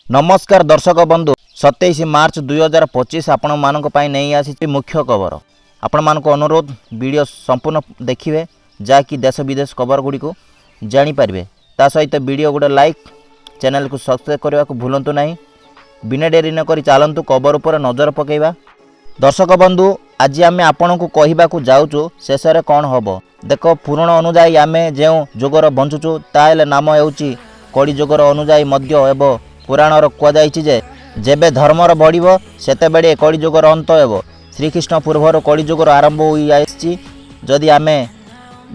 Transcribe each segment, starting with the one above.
नमस्कार दर्शक बंधु 27 मार्च 2025 आपण मानक पाई नहीं आसी मुख्य खबर। आपण मानक अनुरोध वीडियो संपूर्ण देखिए जहाँकि देश विदेश खबर गुड़ी को जानीपारे। ता सहित वीडियो गोटे लाइक चैनल को सब्सक्राइब करने को भूलु ना। बिना डेरी नक चलतु खबर पर नजर पकेबा। दर्शक बंधु आज आम आपण को कहवा जाऊँ शेष में कौन हम देख पुराण अनुजाई आम जो जोगर बंचुचु ताल नाम होची कड़ी जोगर अनुजाई मध्य एवं पुराणर कहुए जेबे धर्मर बढ़ सेते कड़ी जुगर अंत हो। श्रीकृष्ण पूर्वर कड़ी जुगर आरंभ होती जदि आम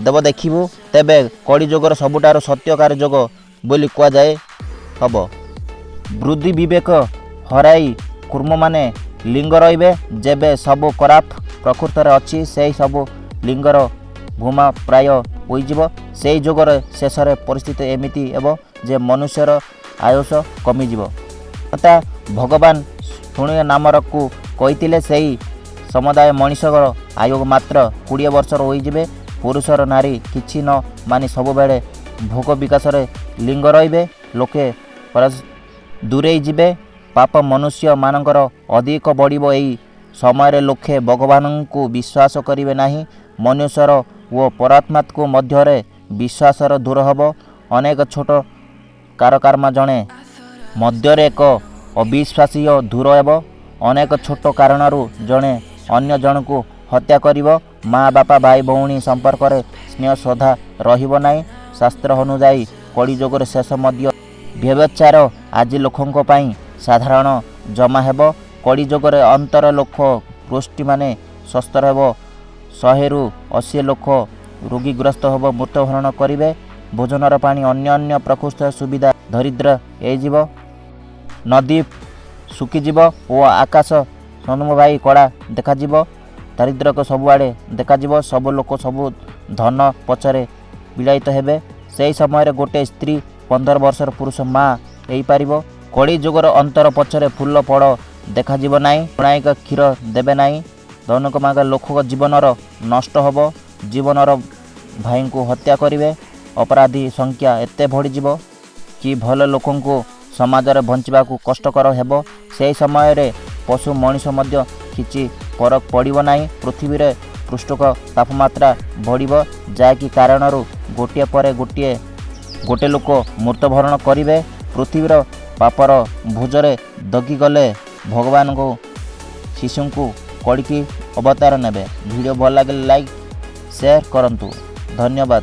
देव देखू तेबे कड़ी जुगर सबुठार सत्यकार जुग बोली कहुए हम। बुद्धि विवेक हराई कुर्म माने लिंग रे जेबे सबु कराप प्रकृत अच्छी से सबु लिंगर भूमा प्राय होइजिव। से जुगर शेष परिस्थिति एमती एवं जे मनुष्यर आयुष कमिजिव। तथा भगवान शुणिय नामर को कही से समुदाय मनीषर आयु मात्र 20 वर्षर होइजिबे। पुरुषर नारी किछि न मानि सब बेले भोग विकास लिंग रे लोके दूरे जिबे। पाप मनुष्य मानकर अधिक बढ़िबो। एई समय लोके भगवान को विश्वास करिवे नाही। मनुष्यर व परमात्मा को मध्यरे विश्वासर दूर हब। अनेक छोट कारकर्मा जड़े मध्यरे एक अविश्वासी दूर हेब। अनेक छोट कारणरू जड़े अन्य जन को हत्या करिवो। माँ बापा भाई भौणी संपर्क में स्नेह श्रद्धा रहिबो नाही। शास्त्र अनुजाई कड़ी जुगर शेष मध्य व्यभिचार आज लोकों पाई साधारण जमा हेब। कड़ी जुगर अंतर लोक गोष्ठी माने स्वस्थ हेब। 100 ରୁ 80 लोक रोगीग्रस्त होब मृत्युवरण करेंगे। भोजनर पानी अन्य प्रकोष्ठ सुविधा दरिद्र एजिव। नदी सुखीजीव और आकाश सन्मुभाई कड़ा देखाजिव। दारिद्र को सबुआड़े देखाजिव। सब लोक सबु धन पछरे विलायित हेबे। से समय गोटे स्त्री 15 वर्षर पुरुष माँ हो पारिबो। कड़ी जुगर अंतर पछरे फूल फड़ देखाजिव नाही। प्रणायिक क्षीर देबे नाही। दैनिक माग लोक जीवनर नष्ट होब। जीवनर भाई को हत्या करेंगे। अपराधी संख्या एते बढ़ीज कि भल लोकों को समाज रे बंचवा को कष्टकर हेब। से समय रे पशु मनीष मध्य किछि फरक पड़िबो नाही। पृथ्वी रे पृष्ठक तापमात्रा बढ़िबो जाकि कारणरू गोटे पर गोटे लोक मृत्युवरण करेंगे। पृथ्वीर पापर भोजरे दगी गले भगवान को शिशु को कड़की अवतार नेबे। वीडियो भल लगे लाइक शेयर करंतु। धन्यवाद।